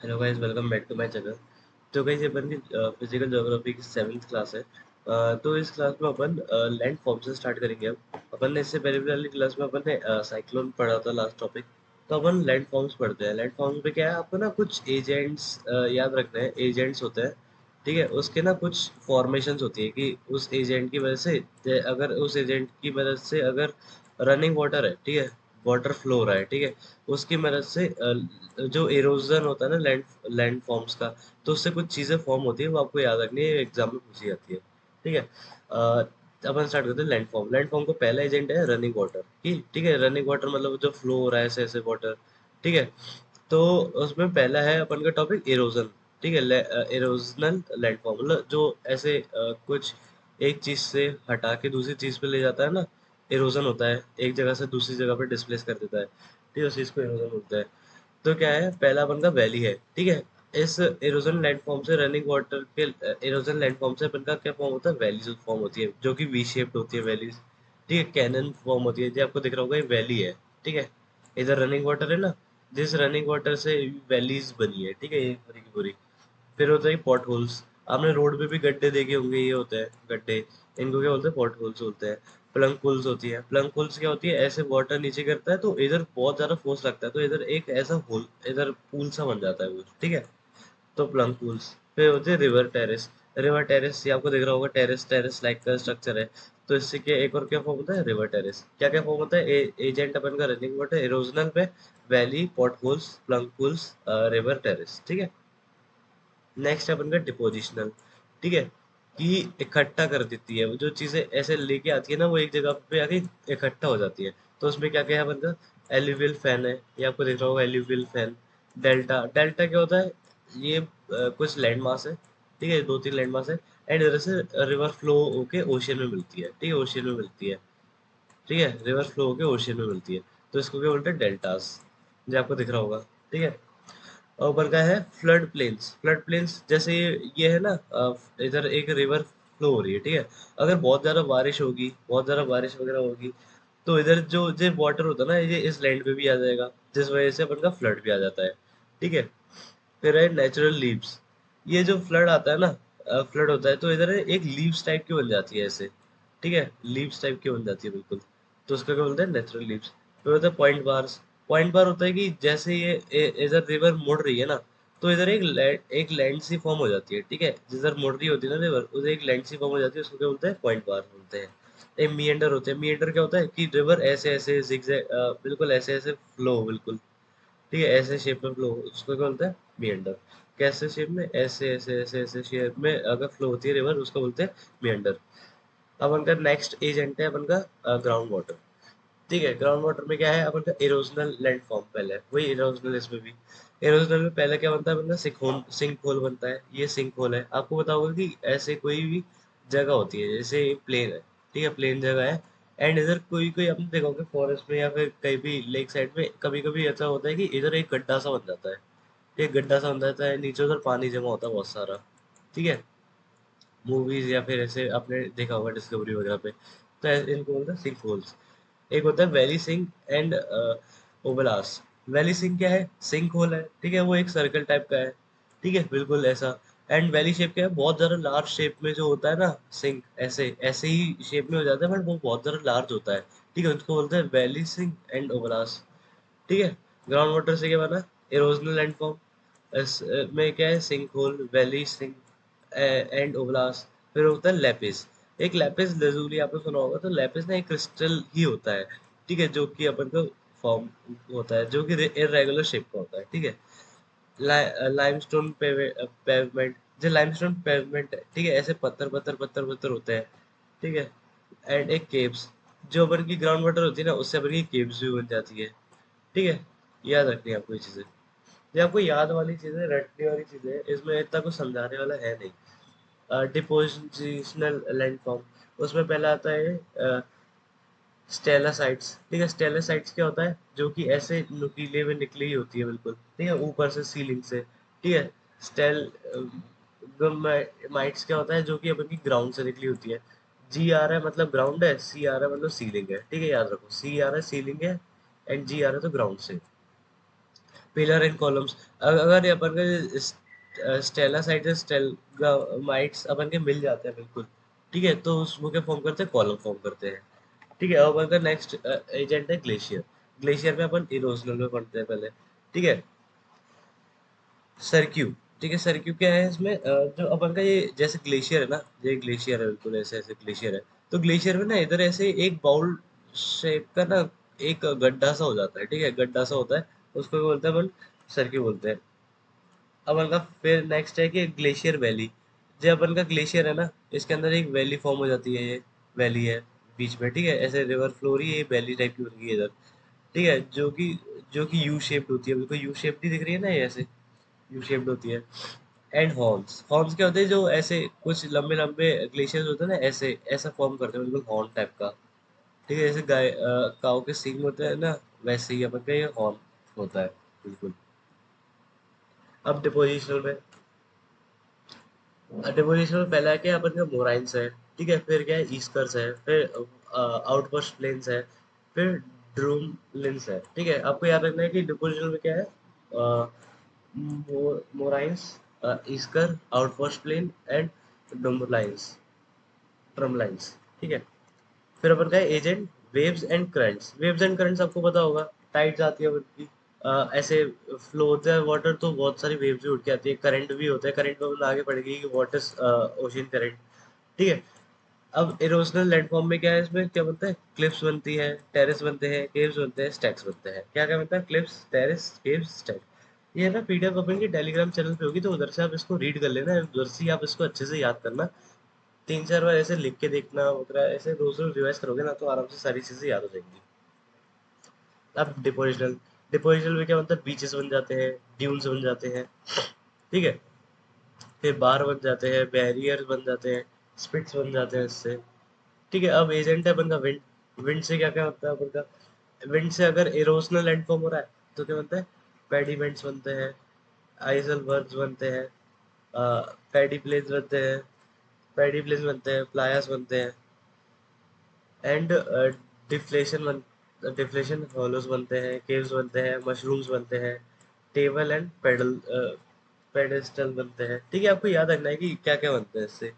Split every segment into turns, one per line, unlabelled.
Hello guys, welcome back to my channel. तो guys, ये अपन की फिजिकल ज्योग्राफी की 7th क्लास है। तो इस क्लास में अपन लैंड फॉर्म से स्टार्ट करेंगे। अब अपन ने इससे पहले वाली क्लास में अपन ने साइक्लोन पढ़ा था, लास्ट टॉपिक। तो अपन लैंड फॉर्म्स पढ़ते हैं। लैंड फॉर्म्स में क्या है, आपको ना कुछ एजेंट्स याद रखने हैं। एजेंट्स होते हैं, ठीक है। उसके ना कुछ फॉर्मेशंस होती है कि उस एजेंट की वजह से, अगर उस एजेंट की मदद से अगर रनिंग वाटर है, ठीक है, वाटर फ्लो हो रहा है, ठीक है, उसकी मदद से जो इरोजन होता है ना लैंड लैंड फॉर्म्स का, तो उससे कुछ चीजें फॉर्म होती है, वो आपको याद रखनी है, एग्जाम में पूछी जाती है, ठीक है। अपन स्टार्ट करते हैं। लैंड फॉर्म, लैंड फॉर्म का पहला एजेंट है रनिंग वाटर की, ठीक है। रनिंग वाटर मतलब जो फ्लो हो रहा है ऐसे ऐसे वाटर, ठीक है। तो उसमें पहला है अपन का टॉपिक इरोजन, ठीक है। इरोजनल लैंड फॉर्म मतलब जो ऐसे कुछ एक चीज से हटा के दूसरी चीज पे ले जाता है ना, इरोजन होता है। एक जगह से दूसरी जगह पे डिस्प्लेस कर देता है, ठीक है, उस चीज को इरोजन बोलते हैं। तो क्या है, पहला अपन का वैली है, ठीक है। इस इरोजन लैंडफॉर्म से रनिंग वाटर के इरोजन लैंडफॉर्म से अपन का क्या फॉर्म होता है, वैलीज फॉर्म होती है, जो कि वी शेप्ड होती है वैलीज, ठीक है। कैनन फॉर्म होती है, जो आपको दिख रहा होगा ये वैली है, ठीक है। इधर रनिंग वाटर है ना, जिस रनिंग वाटर से वैलीज बनी है, ठीक है, ये पूरी की पूरी। फिर होता है पॉट होल्स। आपने रोड पे भी गड्ढे देखे होंगे, ये होते हैं गड्ढे। इनको क्या बोलते हैं, पॉट होल्स बोलते हैं। प्लंग पुल्स होती है। प्लंग पुल्स क्या होती है, ऐसे वाटर नीचे गिरता है तो इधर बहुत ज्यादा फोर्स लगता है, तो इधर एक ऐसा होल, इधर पूल सा बन जाता है वो, ठीक है। तो प्लंग पूल्स। फिर होती है रिवर टेरेस। रिवर टेरेस, ये आपको दिख रहा होगा, टेरेस टेरेस लाइक का स्ट्रक्चर है। तो इससे क्या एक और क्या फॉर्म होता है, रिवर टेरेस। क्या क्या फॉर्म होता है, एजेंट अपन का रनिंग वाटर, इरोजनल पे valley, pot holes, plunge pools, river terrace, ठीक है। नेक्स्ट है अपन का डिपोजिशनल, ठीक है, कि इकट्ठा कर देती है। वो जो चीजें ऐसे लेके आती है ना, वो एक जगह पे आके इकट्ठा हो जाती है। तो उसमें क्या क्या है अपन का, एल्यूवियल फैन है, ये आपको दिख रहा होगा एल्यूवियल फैन। डेल्टा, डेल्टा क्या होता है, ये कुछ लैंड मास है, ठीक है, दो तीन लैंड मास है। एंड इधर से रिवर फ्लो होके ओशियन में मिलती है, ठीक है, ओशियन में मिलती है, ठीक है, रिवर फ्लो होके ओशियन में मिलती है। तो इसको क्या बोलते हैं, डेल्टास, जो आपको दिख रहा होगा, ठीक है। और ऊपर का है फ्लड प्लेन्स। फ्लड प्लेन्स जैसे ये है ना, इधर एक रिवर फ्लो हो रही है, ठीक है। अगर बहुत ज्यादा बारिश होगी, बहुत ज्यादा बारिश वगैरह होगी, तो इधर जो जो वाटर होता है ना, ये इस लैंड पे भी आ जाएगा, जिस वजह से अपन का फ्लड भी आ जाता है, ठीक है। फिर है नेचुरल लीव्स। ये जो फ्लड आता है ना, फ्लड होता है तो इधर एक लीव्स टाइप की बन जाती है ऐसे, ठीक है, लीव्स टाइप की बन जाती है बिल्कुल। तो उसका क्या बोलते हैं, नेचुरल लीव्स। फिर होता है पॉइंट बार्स। पॉइंट बार होता है कि जैसे ये इधर रिवर मुड़ रही है ना, तो इधर एक लैंड सी फॉर्म हो जाती है, ठीक है। जिधर मुड़ रही होती है ना रिवर, उधर एक लैंड सी फॉर्म हो जाती है, उसको क्या बोलते हैं, पॉइंट बार बोलते हैं। एक मिएंडर होते हैं। मिएंडर क्या होता है कि रिवर ऐसे ऐसे zigzag, बिल्कुल ऐसे ऐसे फ्लो बिल्कुल, ठीक है, ऐसे शेप में फ्लो, उसको क्या बोलते हैं, मिएंडर। कैसे शेप में, ऐसे ऐसे ऐसे ऐसे शेप में अगर फ्लो होती है रिवर, उसको बोलते हैं मिएंडर। अब उनका नेक्स्ट एजेंट है अपन का ग्राउंड वाटर, ठीक है। ग्राउंड वाटर में क्या है, अपन का इरोजनल लैंड फॉर्म पहले है, वही इरोजनल इसमें भी। इरोजनल में पहले क्या बनता है, अपन का सिंक होल बनता है। ये सिंक होल है, आपको पता होगा कि ऐसे कोई भी जगह होती है, जैसे प्लेन है, ठीक है, प्लेन जगह है। एंड इधर कोई कोई आपने देखा होगा फॉरेस्ट में या फिर कहीं भी लेक साइड में, कभी कभी ऐसा होता है कि इधर एक गड्ढा सा बन जाता है, एक गड्ढा सा बन जाता है, नीचे उधर पानी जमा होता है बहुत सारा, ठीक है। मूवीज या फिर ऐसे आपने देखा होगा डिस्कवरी वगैरह पे। तो इनको बोलते हैं सिंक होल्स। एक होता है valley sink and uvalas. Valley sink क्या है, सिंक होल है, ठीक है, वो एक सर्कल टाइप का है, ठीक है, बिल्कुल ऐसा। एंड वैली शेप क्या है, बहुत ज्यादा लार्ज शेप में जो होता है ना सिंक, ऐसे ऐसे ही शेप में हो जाता है, बट वो बहुत ज्यादा लार्ज होता है, ठीक है, उसको बोलते हैं वैली सिंक एंड ओबलास, ठीक है। ग्राउंड वाटर से क्या बना, इरोजनल लैंडफॉर्म। में क्या है, sinkhole, valley sink and uvalas. फिर होता है लैपिस। एक लैपिस लैजुली आपने सुना होगा, तो लैपिस ना एक क्रिस्टल ही होता है, ठीक है, जो कि अपन को फॉर्म होता है, जो कि इरेगुलर शेप का होता है, ठीक है। लाइमस्टोन पेवमेंट, जो लाइमस्टोन पेवमेंट है, ठीक है, ऐसे पत्थर पत्थर पत्थर पत्थर होते हैं, ठीक है। एंड एक केव्स, जो अपन की ग्राउंड वाटर होती है ना, उससे अपन की केव्स भी बन जाती है, ठीक है। याद रखनी है आपको ये चीजें, ये आपको याद वाली चीजें, रटने वाली चीजें, इसमें इतना कुछ समझाने वाला है नहीं। डिपोजिशनल लैंडफॉर्म, उसमें पहला आता है स्टेलासाइट्स, ठीक है। स्टेलासाइट्स क्या होता है, जो कि ऐसे नुकीले में निकली ही होती है बिल्कुल, ठीक है, ऊपर से सीलिंग से, ठीक है। स्टेल माइट्स क्या होता है, जो कि अपन की ग्राउंड से निकली होती है। जी आ रहा है मतलब ग्राउंड है, सी आ रहा है मतलब सीलिंग है, ठीक है, याद रखो, सी आ रहा है सीलिंग है, एंड जी आ रहा है तो ग्राउंड से। पिलर एंड कॉलम्स, अगर ये अपन का स्टेला साइड से स्टेलमाइट्स अपन के मिल जाते हैं बिल्कुल, ठीक है, तो उसको क्या फॉर्म करते हैं, कॉलम फॉर्म करते हैं। ठीक है, अब अपन का नेक्स्ट एजेंट है ग्लेशियर। ग्लेशियर में अपन इरोजनल में पढ़ते हैं पहले, ठीक है। सरक्यू, ठीक है, सरक्यू क्या है इसमें, जो अपन का ये जैसे ग्लेशियर है ना, ये ग्लेशियर है बिल्कुल ऐसे ऐसे ग्लेशियर है, तो ग्लेशियर में ना इधर ऐसे एक बाउल शेप का ना एक गड्ढा सा हो जाता है, ठीक है, गड्ढा सा होता है, उसको क्या बोलते हैं अपन, सरक्यू बोलते हैं। अपन का फिर नेक्स्ट है कि ग्लेशियर वैली। जो अपन का ग्लेशियर है ना, इसके अंदर एक वैली फॉर्म हो जाती है, ये वैली है बीच में, ठीक है, ऐसे रिवर फ्लो रही है, ये वैली टाइप की बन गई है इधर, ठीक है, जो कि यू शेप्ड होती है, बिल्कुल यू शेप्ड ही दिख रही है ना ये ऐसे, यू शेप्ड होती है। एंड हॉर्न्स, हॉर्न्स क्या होते हैं, जो ऐसे कुछ लंबे लंबे ग्लेशियर्स होते हैं ना, ऐसे ऐसा फॉर्म करते हैं बिल्कुल हॉर्न टाइप का, ठीक है, जैसे काऊ के सींग होते हैं ना, वैसे ही अपन का ये हॉर्न होता है बिल्कुल। अब डिपोजिशनल में, डिपोजिशन में पहला है क्या, अपन का मोराइंस है, ठीक है, फिर क्या है, ईस्कर्स है, फिर आउटबर्स्ट प्लेन्स है, फिर ड्रूमलिन्स है, ठीक है। आपको याद रखना है कि डिपोजिशन में क्या है, मोराइंस, ईस्कर, आउटबर्स्ट प्लेन एंड ड्रूमलाइंस, ड्रमलाइंस, ठीक है। फिर अपन का है agent, waves and currents. Waves and currents आपको पता होगा, टाइड्स आती है उनकी, ऐसे फ्लो होता है वाटर, तो बहुत सारी वेव्स भी उठ के आती है, करंट भी होता है, करंट में अपन आगे पढ़ेंगे कि व्हाट इज ओशियन करंट, ठीक है। अब इरोजनल लैंडफॉर्म में क्या है, इसमें क्या बनता है, क्लिफ्स बनती है, टेरेस बनते हैं, केव्स बनते हैं, स्टैक्स बनते हैं। क्या क्या बनता है, क्लिफ्स, टेरेस, केव्स, स्टैक। ये ना पीडीएफ अपन की टेलीग्राम चैनल पे होगी, तो उधर से आप इसको रीड कर लेना, उधर से ही आप इसको अच्छे से याद करना, 3-4 बार ऐसे लिख के देखना वगैरह, ऐसे रोज रोज रिवाइज करोगे ना, तो आराम से सारी चीजें याद हो जाएंगी। अब डिपोजिशनल, डिपोजिशनल में क्या बनता है, बीचेस बन जाते हैं, ड्यून्स बन जाते हैं, ठीक है, फिर बार बन जाते हैं, बैरियर्स बन जाते हैं, स्पिट्स बन जाते हैं इससे, ठीक है। अब एजेंट है अपन का विंड। विंड से क्या क्या होता है अपन का, विंड से अगर इरोजनल लैंडफॉर्म हो रहा है, तो क्या बनता है, पेडिमेंट्स बनते हैं, आइजल वर्ड्स बनते हैं, पैडी प्लेस बनते हैं, पैडी प्लेस बनते हैं, प्लायर्स बनते हैं, एंड डिफ्लेशन बन डिफ्लेशन हॉलोस बनते हैं, केव्स बनते हैं, मशरूम्स बनते हैं, टेबल एंड पेडेस्टल बनते हैं, ठीक है। आपको याद रखना है कि क्या क्या बनते हैं इससे,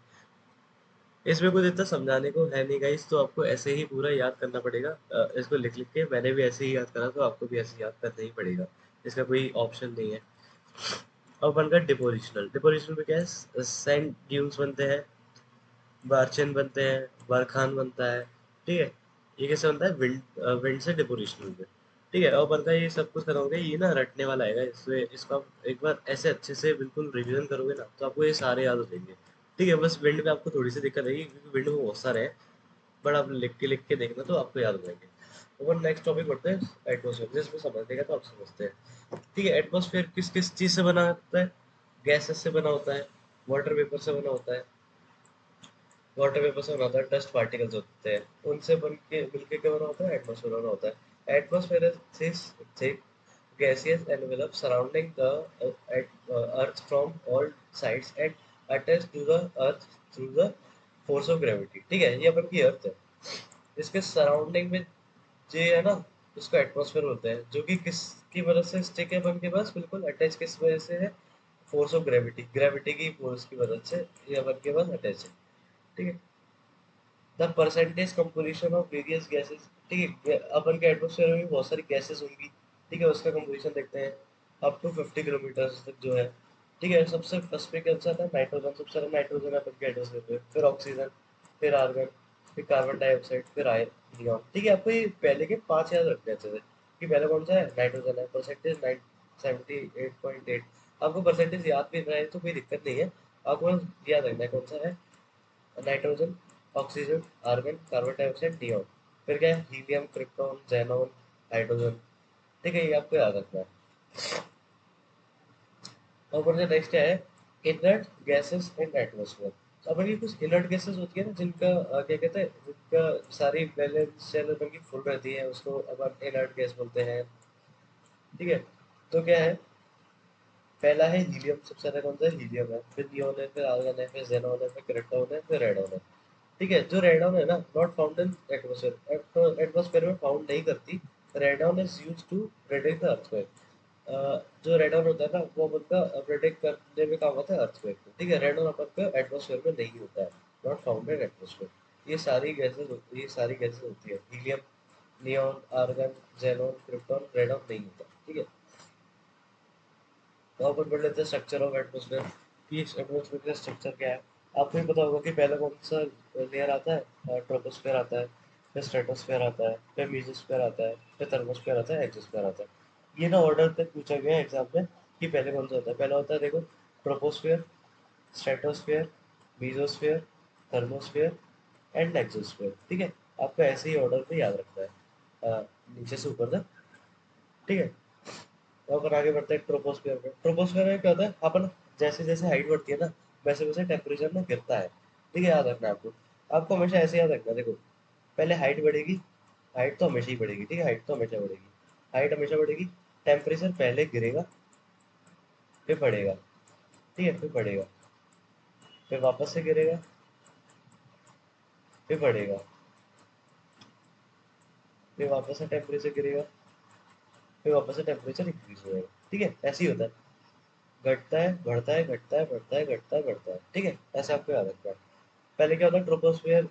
इसमें कुछ इतना समझाने को है नहीं गाइस, तो आपको ऐसे ही पूरा याद करना पड़ेगा, इसको लिख लिख के, मैंने भी ऐसे ही याद करा, तो आपको भी ऐसे याद करना ही पड़ेगा, इसका कोई ऑप्शन नहीं है। अब बन गया डिपोजिशनल। डिपोजिशनल में क्या है, सैंड ड्यून्स बनते हैं, बारचेन बनते हैं, बरखान बनता है, ठीक है। ये कैसे बनता है, विंड से डिपोजिशनल में, ठीक है। और बनता है, ये सब कुछ करोगे, ये ना रटने वाला आएगा, इसमें इसको आप एक बार ऐसे अच्छे से बिल्कुल रिवीजन करोगे ना, तो आपको ये सारे याद हो जाएंगे, ठीक है। बस विंड में आपको थोड़ी सी दिक्कत आएगी, क्योंकि विंड में बहुत सारे हैं, बट आप लिख के देखना, तो आपको याद हो जाएंगे। और नेक्स्ट टॉपिक बढ़ते हैं, एटमोसफेयर, जिसमें समझने का तो आप समझते हैं, ठीक है। एटमोसफेयर किस किस चीज से बना होता है, गैसेस से बना होता है, वाटर वेपर से बना होता है, वाटर वेपर से बना होता है, डस्ट पार्टिकल्स होते हैं, उनसे बन के मिलके क्या बना होता है, एटमोसफेयर बना होता है। Atmosphere is thick gaseous envelope surrounding the earth from all sides and attached to the earth through the force of gravity, ठीक है, ये अपन की अर्थ है, इसके सराउंडिंग में जो है ना, उसको एटमॉस्फेयर बोलते हैं, जो कि किसकी मदद से स्टिक है अपन के पास, बिल्कुल अटैच किस वजह से है, फोर्स ऑफ ग्रेविटी, ग्रेविटी की फोर्स की मदद से ये अपन के पास अटैच है, ठीक है। The percentage composition of various gases, ठीक है, अपन के एटमॉस्फेयर में भी बहुत सारी गैसेस होंगी, ठीक है, उसका कंपोजिशन देखते हैं, अप टू 50 किलोमीटर तक जो है, ठीक है। सबसे फर्स्ट पे कौन सा था, नाइट्रोजन, सबसे ज्यादा नाइट्रोजन है अपन के एटमॉस्फेयर में, फिर ऑक्सीजन, फिर आर्गन, फिर कार्बन डाइऑक्साइड, फिर नियॉन, ठीक है। आपको ये पहले के 5 याद रखने हैं अच्छे से, कि पहले कौन सा है, नाइट्रोजन है, परसेंटेज 78.8। आपको परसेंटेज याद भी रहा है तो कोई दिक्कत नहीं है, आपको बस याद रखना है कौन सा है, nitrogen, oxygen, argon, carbon dioxide, neon, फिर क्या है, हीलियम, क्रिप्टॉन, ज़ेनॉन, हाइड्रोजन, ठीक है, ये आपको याद रखना है। और फिर जो नेक्स्ट है, इनर्ट गैसेस इन एटमॉस्फेयर। तो अपन की कुछ इनर्ट गैसेस होती है ना, जिनका क्या कहते हैं, जिनका सारी वैलेंस शेल अपन की फुल रहती है, उसको अपन इनर्ट गैस बोलते हैं, ठीक है। तो क्या है, पहला है हीलियम, सबसे ज्यादा कौन सा, हीलियम है, फिर नियॉन है, फिर आर्गन है, फिर ज़ेनॉन है, फिर क्रिप्टॉन है, फिर रेडॉन है, ठीक है। जो रेडॉन है ना, not found in atmosphere, atmosphere में फाउंड नहीं करती, radon is used to predict the earthquake, जो रेडॉन होता है ना वो अपन का प्रिडिक्ट करने में काम आता है अर्थक्वेक को, ठीक है। रेडॉन अपन का एटमॉस्फेयर में नहीं होता है, नॉट फाउंड इन एटमॉस्फेयर। ये सारी गैसेस होती है, helium, neon, argon, xenon, krypton, radon नहीं होता, ठीक है। तो अपन पढ़ लेते हैं स्ट्रक्चर ऑफ एटमॉस्फेयर कि एटमॉस्फेयर का स्ट्रक्चर क्या है। आपको ही पता होगा कि पहले कौन सा लेयर आता है, ट्रोपोस्फेयर आता है, फिर स्ट्रेटोस्फेयर आता है, फिर मीसोस्फेयर आता है, फिर थर्मोस्फेयर आता है, एक्सोस्फेयर आता है। ये ना ऑर्डर तक पूछा गया है एग्जाम में कि पहले कौन सा होता है। पहला होता है देखो troposphere, stratosphere, mesosphere, thermosphere and exosphere, ठीक है। आपको ऐसे ही ऑर्डर पे याद रखना है नीचे से ऊपर तक, ठीक है। तो अपन आगे बढ़ते हैं ट्रोपोस्फियर में। ट्रोपोस्फियर में क्या होता है, अपन जैसे जैसे हाइट बढ़ती है ना वैसे वैसे टेम्परेचर ना गिरता है, ठीक है। याद रखना है आपको, आपको हमेशा ऐसे याद रखना है। देखो पहले हाइट बढ़ेगी, हाइट तो हमेशा ही बढ़ेगी, ठीक है, हाइट तो हमेशा बढ़ेगी, हाइट हमेशा बढ़ेगी। टेम्परेचर पहले गिरेगा फिर बढ़ेगा, ठीक है, फिर बढ़ेगा, फिर वापस से गिरेगा, फिर बढ़ेगा, फिर वापस से टेम्परेचर गिरेगा, फिर वापस से टेम्परेचर इंक्रीज हो जाएगा, ठीक है। ऐसे ही होता है, घटता है बढ़ता है, घटता है बढ़ता है, घटता है बढ़ता है, ठीक है। ऐसे आपको याद रखना है। पहले क्या होता है ट्रोपोस्फियर,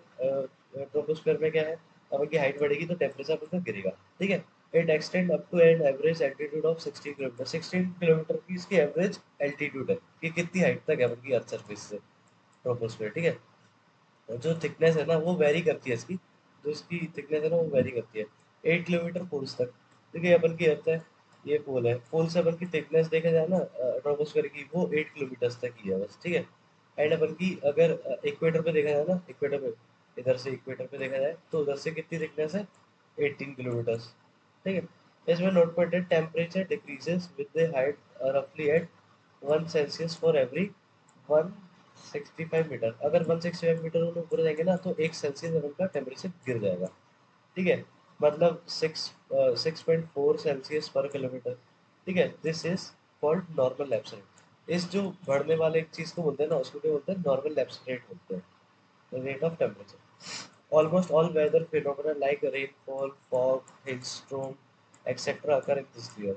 ट्रोपोस्फियर में क्या है, अब की हाइट बढ़ेगी तो टेम्परेचर आपका गिरेगा, ठीक है। It extend up to an average altitude of 16 kilometre. 16 kilometre की इसकी एवरेज एल्टीट्यूड है कि कितनी हाइट तक है आपकी अर्थ सरफेस से ट्रोपोस्फियर, ठीक है। और जो थिकनेस है ना वो वेरी करती है इसकी, जो इसकी थिकनेस है ना वो वेरी करती है 8 किलोमीटर पोल्स तक, ठीक है। अपन की अर्थ है, ये पोल है, पोल से अपन की थिकनेस देखा जाए ना ट्रोपोस्फियर की वो 8 किलोमीटर तक ही है बस, ठीक है। एंड अपन की अगर इक्वेटर पे देखा जाए ना, इक्वेटर पे, इधर से इक्वेटर पे देखा जाए तो उधर से कितनी थिकनेस है, 18 किलोमीटर, ठीक है। इसमें note pointed temperature decreases with the height रफली at 1 Celsius for every 165 metre. अगर 165 मीटर उन्हें ऊपर जाएंगे ना तो 1 सेल्सियस उनका टेम्परेचर गिर जाएगा, ठीक है। मतलब 6.4 सेल्सियस पर किलोमीटर, ठीक है। This is called normal lapse rate. इस जो बढ़ने वाले एक चीज को बोलते हैं ना उसको क्या बोलते हैं, नॉर्मल लैप्स रेट बोलते हैं, rate of temperature. Almost all weather phenomena like rainfall, fog, hailstorm etcetera occur in this layer,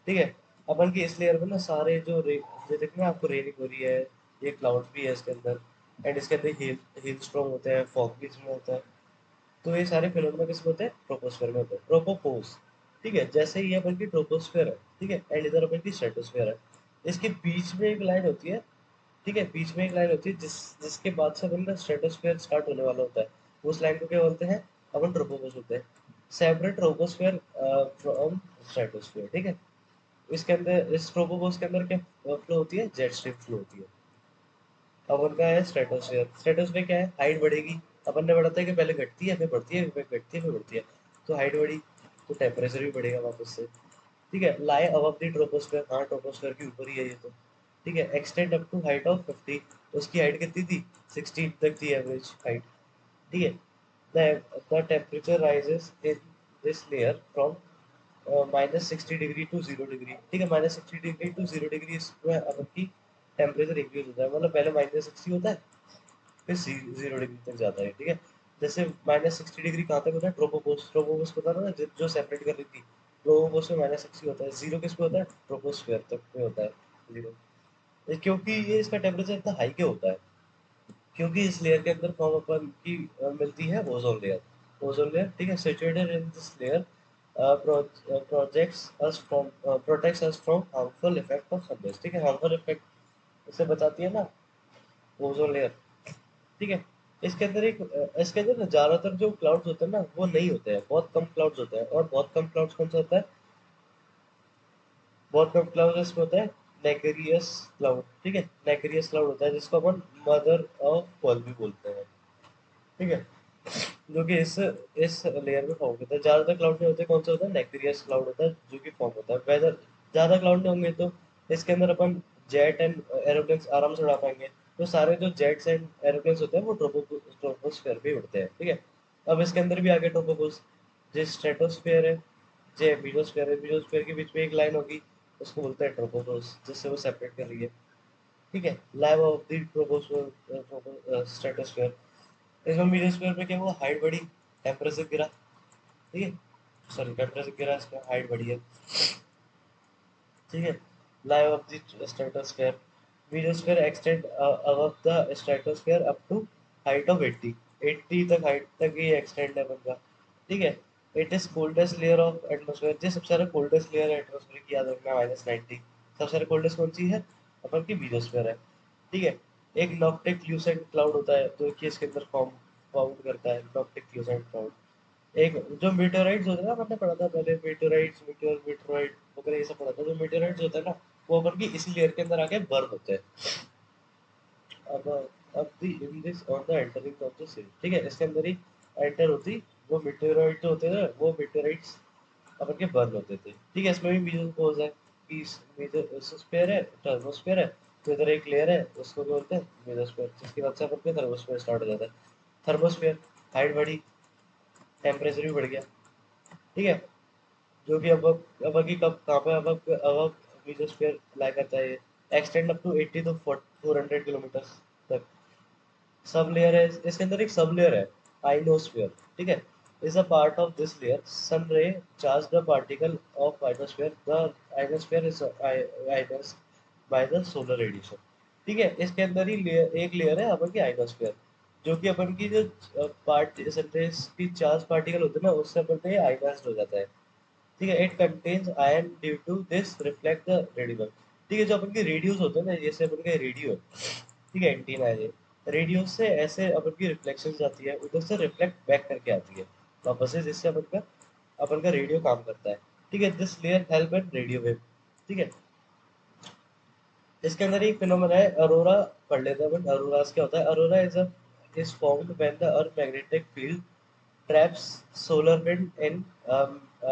ठीक है। अपन की इस लेयर में ना सारे जो जो देखना आपको रेनिंग हो रही है, ये क्लाउड भी है इसके अंदर, एंड इसके अंदर हिल स्ट्रॉम होते हैं, फॉग भी इसमें होता है। तो ये सारे फिनोमेना किसमें होते हैं, ट्रोपोस्फेयर में होते हैं, ट्रोपोपोज, ठीक है। जैसे ये अपन की ट्रोपोस्फेयर है, ठीक है, एंड इधर अपन की स्ट्रेटोस्फेयर है। इसके बीच में एक लाइन होती है, ठीक है, बीच में एक लाइन होती है जिसके बाद से अपन का स्ट्रेटोस्फेयर स्टार्ट होने वाला होता है। उस लाइन को क्या बोलते हैं, अपन ट्रोपोपोज होते हैं। सेपरेट ट्रोपोस्फेयर फ्रॉम स्ट्रेटोस्फेयर, ठीक है। इसके अंदर इस ट्रोपोपोज के अंदर क्या फ्लो होती है, जेट स्ट्रीम फ्लो होती है। अब उनका है स्ट्रेटोस्फेयर। स्ट्रेटोस्फेयर क्या है, हाइट बढ़ेगी। अपन ने पढ़ा था कि पहले घटती है फिर बढ़ती है, फिर घटती है फिर बढ़ती है। तो हाइट बढ़ी तो टेम्परेचर भी बढ़ेगा वापस से, ठीक है। लाई अबव द ट्रोपोस्फेयर, हाँ ट्रोपोस्फेयर के ऊपर ही है ये तो, ठीक है। Extend up to height of 50, उसकी हाइट कितनी थी, 16 तक थी एवरेज हाइट, ठीक है। The temperature rises in this layer from -60 degree to 0 degree, ठीक है। -60 डिग्री टू 0 डिग्री इसमें अपन की टेम्परेचर इंक्रीज होता है, मतलब पहले -60 होता है फिर 0 डिग्री तक जाता है, ठीक है। जैसे -60 डिग्री कहाँ तक होता है, ट्रोपोपोस, ट्रोपोपोस को था ना जो सेपरेट कर रही थी, ट्रोपोपोस में -60 होता है। जीरो किस पे होता है, ट्रोपोस्फेयर तक पे होता है जीरो। क्योंकि ये इसका टेम्परेचर इतना हाई क्यों होता है, क्योंकि इस लेयर के अंदर फॉर्म अपन की मिलती है ओजोन लेयर। ओजोन लेयर, ठीक है, situated in this layer projects us from protects us from harmful effect of sunrise, ठीक है। हार्मफुल इफेक्ट इसे बचाती है ना ओजोन लेयर, ठीक है। इसके अंदर ना ज्यादातर जो क्लाउड्स होते हैं ना वो नहीं होते हैं, बहुत कम क्लाउड्स होते हैं। और बहुत कम क्लाउड्स कौन सा होता है, बहुत कम क्लाउड इसमें होता है नेक्रियस क्लाउड, ठीक है। नेक्रियस क्लाउड होता है जिसको अपन मदर ऑफ पॉल भी बोलते हैं, ठीक है। जो कि इस लेयर में फॉर्म होता है। ज्यादातर क्लाउड में होते हैं, कौन सा होता है, नेक्रियस क्लाउड होता है जो कि फॉर्म होता है। वेदर ज्यादा क्लाउड नहीं होंगे तो इसके अंदर अपन जेट एंड एरोप्लेन्स आराम से उड़ा पाएंगे। तो सारे जो जेट्स एंड एरोप्लेन्स होते हैं वो ट्रोपोस्फेयर पे ही उड़ते हैं, ठीक है। अब इसके अंदर भी आगे ट्रोपोपोस, जो स्ट्रेटोस्फेयर है, जो मीजोस्फेयर है, मीजोस्फेयर के बीच में एक लाइन होगी उसको बोलते हैं ट्रोपोपोस, जिससे वो सेपरेट कर रही है, ठीक है। Live of the troposphere stratosphere. इसमें मीजोस्फेयर पे क्या हुआ, हाइट बढ़ी, टेम्परेचर गिरा, ठीक है। सॉरी टेम्परेचर गिरा, इसका हाइट बढ़ी है। ठीक है। lie of the stratosphere, mesosphere extend above the stratosphere up to height of 80 तक हाइट तक ये एक्सटेंड है बंदा। ठीक है। It is coldest layer of atmosphere, जो सबसे ज्यादा कोल्डेस्ट लेयर है एटमोसफेयर की, याद रखना -90। सबसे ज्यादा कोल्डेस्ट कौन सी है? अपन की मीसोस्फीयर है। ठीक है। एक नॉक्टिक ल्यूसेंट क्लाउड होता है जो कि इसके अंदर फॉर्म फाउंड करता है, नॉक्टिक ल्यूसेंट क्लाउड। एक जो मीटेओराइट्स होते हैं ना, हमने पढ़ा था पहले, मीटेओराइट्स मीटेरोइड वगैरह ये सब पढ़ा था। जो मीटेओराइट्स होते हैं ना, वो अपन की इसी लेयर के अंदर आके बर्न होते हैं। अब अब the in this on the entering of the series, ठीक है, इसके अंदर ही एंटर होती वो मीटेओराइट जो होते हैं, वो मीटेओराइट्स अपन के बर्न होते थे। ठीक है। इसमें भी मीसोस्फीयर है, पीस मीसोस्फीयर है, थर्मोस्फीयर है। तो इधर एक लेयर है, उसको बोलते हैं मीसोस्फीयर, जिसकी वजह से अपन के थर्मोस्फीयर स्टार्ट हो जाता है। थर्मोस्फीयर, हाइट बढ़ी, टेम्परेचर भी बढ़ गया। ठीक है। जो कि अब की कब कहाँ पे अब मीसोस्फीयर लाई करता है, ये extend up to 80 to 400 kilometre तक। सब लेयर है, इसके अंदर एक सब लेयर है, आइनोस्फीयर। ठीक है। Is a part of this layer, sun ray charge the particle of ionosphere, the ionosphere is ions by the solar radiation. ठीक है। इसके अंदर ही एक लेयर है अपन की आइनोस्फीयर, जो कि अपन की जो पार्ट सनरेज की चार्ज पार्टिकल होते हैं ना, उससे अपन का ये आइनाइज्ड हो जाता है। ठीक है। It contains ion, due to this reflect the radio. ठीक है। जो अपन के रेडियोस होते हैं ना, जैसे अपन का रेडियो है, ठीक है, एंटीना है ये, रेडियो से ऐसे अपन की रिफ्लेक्शन आती है, उधर से रिफ्लेक्ट बैक करके आती है वापस से, जिससे अपन का रेडियो काम करता है। ठीक है। This layer help in radio wave. ठीक है। इसके अंदर एक फिनोमेना है अरोरा, पढ़ लेते हैं अपन। अरोरा क्या होता है? Arora is formed when the earth magnetic field traps solar wind in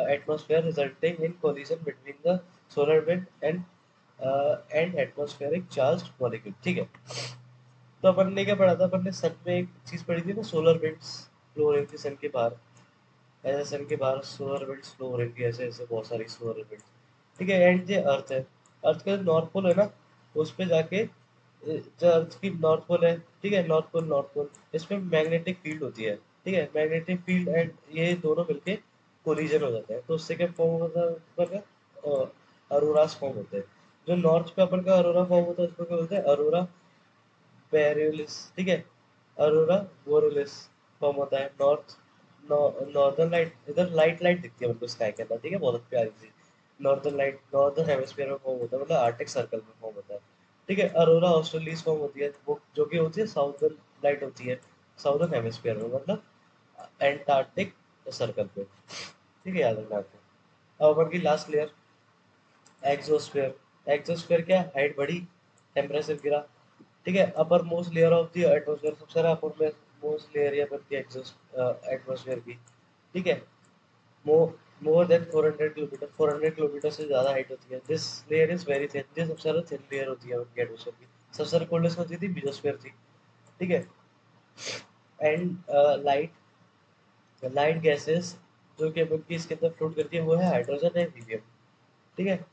atmosphere, resulting in collision between the solar wind and atmospheric charged molecule। ठीक है। तो अपन ने क्या पढ़ा था? अपन ने सन में एक चीज पढ़ी थी ना, सोलर विंड्स फ्लो हो रही थी सन के बाहर। ऐसे सन के बाहर सोलर विंड्स फ्लो हो रही थी, ऐसे ऐसे बहुत सारी सोलर विंड्स। ठीक है। एंड जो अर्थ है, अर्थ का नॉर्थ पोल है ना, उस पे जाके जो अर्थ की नॉर्थ पोल है, ठीक है, नॉर्थ पोल इसमें मैग्नेटिक फील्ड होती है। ठीक है। मैग्नेटिक फील्ड एंड ये दोनों मिलके कोलिजन हो जाता है, तो उससे क्या फॉर्म होता है? अरोरास फॉर्म होते हैं। जो नॉर्थ पे अपन का अरोरा फॉर्म होता है, उसको क्या बोलते हैं? अरोरा बोरेलिस। ठीक है। अरोरा बोरेलिस फॉर्म होता है। नॉर्दर्न लाइट, इधर लाइट लाइट दिखती है हमको स्काई के अंदर। ठीक है। बहुत प्यारी सी नॉर्दर्न लाइट नॉर्दर्न हेमिस्फीयर में फॉर्म होता है, मतलब आर्टिक सर्कल में फॉर्म होता है। ठीक है। अरोरा ऑस्ट्रेलिस फॉर्म होती है, वो जो कि होती है साउदर्न लाइट होती है, साउदर्न हेमिस्फीयर में, मतलब एंटार्क्टिक सर्कल पे। ठीक है। याद रखना आपको। अब अपन की लास्ट लेयर, एक्सोस्फीयर। एक्सोस्फीयर क्या? हाइट बढ़ी, टेम्परेचर गिरा। ठीक है। Upper most layer of the atmosphere, सबसे ज्यादा अपर में मोस्ट लेयर है बनती है एटमॉस्फेयर की। ठीक है। मोर देन 400 किलोमीटर, 400 किलोमीटर से ज्यादा हाइट होती है। This layer is very thin, ये सबसे ज्यादा थिन लेयर होती है उनकी एटमॉस्फेयर की। सबसे ज्यादा कोल्डेस्ट होती थी मेसोस्फीयर थी। ठीक है। एंड लाइट लाइट गैसेस जो कि अपन की इसके अंदर फ्लोट करती है, वो है हाइड्रोजन एंड हीलियम। ठीक है।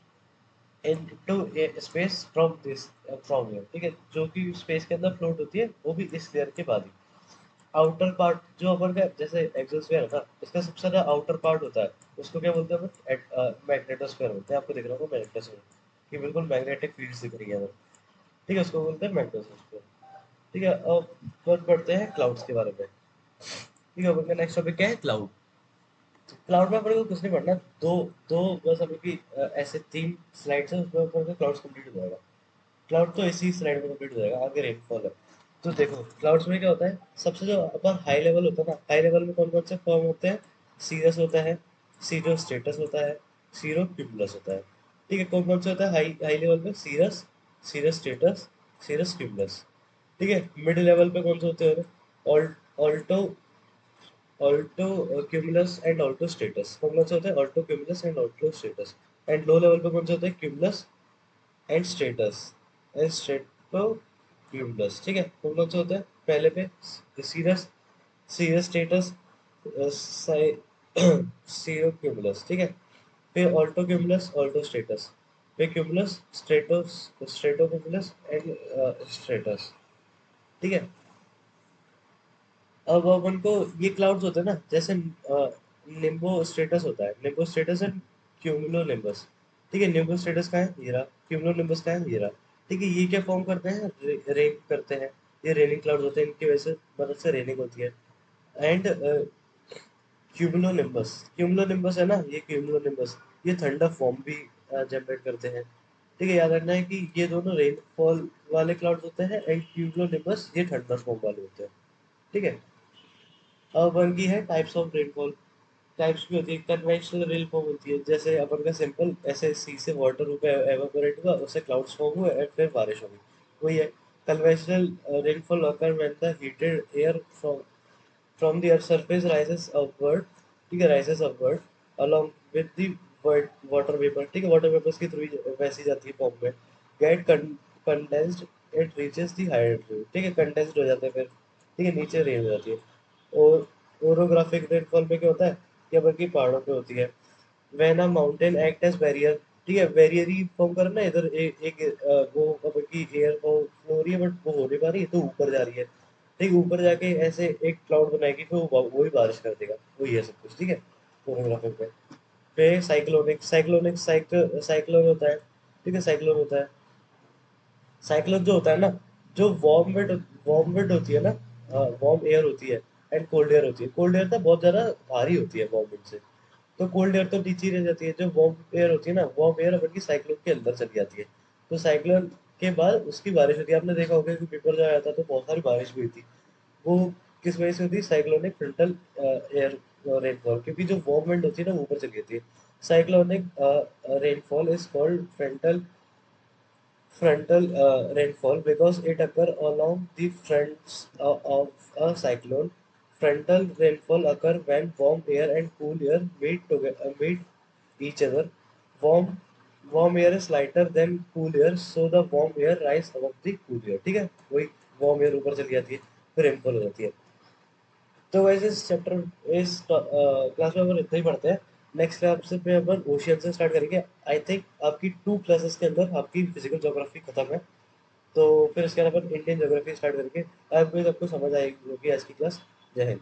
Into space from here. ठीक है। जो कि स्पेस के अंदर फ्लोट होती है, वो भी इस लेयर के बाद ही। आउटर पार्ट जो अपन का जैसे एग्जोस्फीयर है ना, इसका सबसे ज्यादा आउटर पार्ट होता है, उसको क्या बोलते हैं अपन? मैग्नेटोस्फीयर बोलते हैं। आपको दिख रहा होगा मैग्नेटोस्फीयर, कि बिल्कुल मैग्नेटिक फील्ड दिख रही है हमें। ठीक है। उसको बोलते हैं मैग्नेटोस्फीयर। ठीक है। अब बात बढ़ते हैं क्लाउड्स के बारे में। ठीक है। अपन का नेक्स्ट टॉपिक क्या है? क्लाउड। क्लाउड में अपन को कुछ नहीं पढ़ना, दो दो बस अपन की ऐसे 3 स्लाइड्स है, उसमें अपन का क्लाउड्स कंप्लीट हो जाएगा। क्लाउड तो इसी स्लाइड में कंप्लीट हो जाएगा, आगे रेनफॉल है। तो देखो क्लाउड्स में क्या होता है, सबसे जो अपन हाई लेवल होता है ना, हाई लेवल में कौन कौन से फॉर्म होते हैं? सीरस होता है, सीरो स्टेटस होता है, सीरो क्यूमुलस होता है। ठीक है। कौन कौन से होता है हाई हाई लेवल में? Cirrus, cirrostratus, cirrocumulus. ठीक है। मिड लेवल पे कौन से होते हैं? Alto, altocumulus and altostratus. कौन कौन से होते हैं? Altocumulus and altostratus. And low level पे कौन से होते हैं? Cumulus and stratus and stratocumulus. ठीक है। कौन कौन से होते हैं? पहले पे cirrus, cirrostratus, cirrocumulus. ठीक है। फिर ऑल्टो क्यूमुलस, ऑल्टो स्टेटस, फिर क्यूमुलस, स्ट्रेटोस, स्ट्रेटो क्यूमुलस एंड स्ट्रेटस। ठीक है। अब अपन को ये क्लाउड्स होते हैं ना, जैसे निम्बो स्टेटस होता है, Nimbo status and cumulo nimbus. ठीक है, निम्बस स्टेटस का है, ये रहा। क्यूमुलो निम्बस का है, ये रहा। ठीक है, ये क्या फॉर्म करते हैं, रेन करते हैं। ये रेनिंग क्लाउड होते हैं, इनकी वजह से मदद से रेनिंग होती है। एंड क्यूमुलोनिम्बस, क्यूमुलोनिम्बस है ना, ये क्यूमुलोनिम्बस ये थंडर फॉर्म भी जनरेट करते हैं। ठीक है, याद रखना है कि ये दोनों रेनफॉल वाले क्लाउड्स होते हैं एंड क्यूमुलोनिम्बस ये थंडर फॉर्म वाले होते हैं। ठीक है। अब उनकी है टाइप्स ऑफ रेनफॉल। टाइप्स भी होती है, कन्वेंशनल रेनफॉल होती है, जैसे अपन का सिंपल ऐसे सी से वाटर ऊपर एवापोरेट हुआ, उससे क्लाउड्स फॉर्म हुए और फिर बारिश होगी, वही है। Conventional rainfall occur when the heated air from the earth's surface rises upward, ठीक है, rises upward along with the water vapor, ठीक है, water vapors के थ्रू वैसी जाती है फॉर्म में, get condensed, it reaches the higher altitude, ठीक है, कंडेंस्ड हो जाता है फिर, ठीक है, नीचे रेंज हो जाती है। और ओरोग्राफिक रेनफॉल में क्या होता है, ये बल्कि पहाड़ों पे होती है। When a mountain act as barrier, ठीक है, बैरियर ही फॉर्म करना है इधर, एक वो बल्कि एयर फ्लो हो रही है बट वो हो नहीं पा रही है, तो ऊपर जा रही है। ठीक, ऊपर जाके ऐसे एक क्लाउड बनाएगी, फिर वो ही बारिश कर देगा, वही है सब कुछ। ठीक है, फोटोग्राफर पे। फिर साइक्लोनिक, साइक्लोन होता है। ठीक है, साइक्लोन होता है। साइक्लोन जो होता है ना, जो वार्म विंड होती है ना, वार्म एयर होती है एंड कोल्ड एयर होती है। कोल्ड एयर तो बहुत ज्यादा भारी होती है वार्म विंड से, तो कोल्ड एयर तो नीचे ही रह जाती है। जो वार्म एयर होती है ना, वार्म एयर अपन की साइक्लोन के अंदर चली जाती है, तो साइक्लोन के बाद उसकी बारिश होती है। आपने देखा होगा कि पेपर जो आया था तो बहुत सारी बारिश भी हुई थी। वो किस वजह से होती है, साइक्लोनिक फ्रंटल एयर रेनफॉल, क्योंकि जो वार्म विंड होती है ना वो ऊपर चली जाती है। Cyclonic rainfall is called frontal rainfall because it occur along the fronts of a cyclone. Frontal rainfall occur when warm air and cool air meet each other. Warm warm air is lighter than cool air, so the warm air rise above the cool air. ठीक है, वही warm air ऊपर चली जाती है, फिर rainfall हो जाती है। तो वैसे इस चैप्टर इस क्लास में अपन इतना ही पढ़ते हैं। नेक्स्ट क्लास पे अपन ओशियन से स्टार्ट करेंगे। आई थिंक आपकी 2 क्लासेस के अंदर आपकी फिजिकल ज्योग्राफी खत्म है, तो फिर इसके बाद अपन इंडियन ज्योग्राफी स्टार्ट करेंगे। आपको सबको समझ आएगी होगी आज की क्लास। जय हिंद।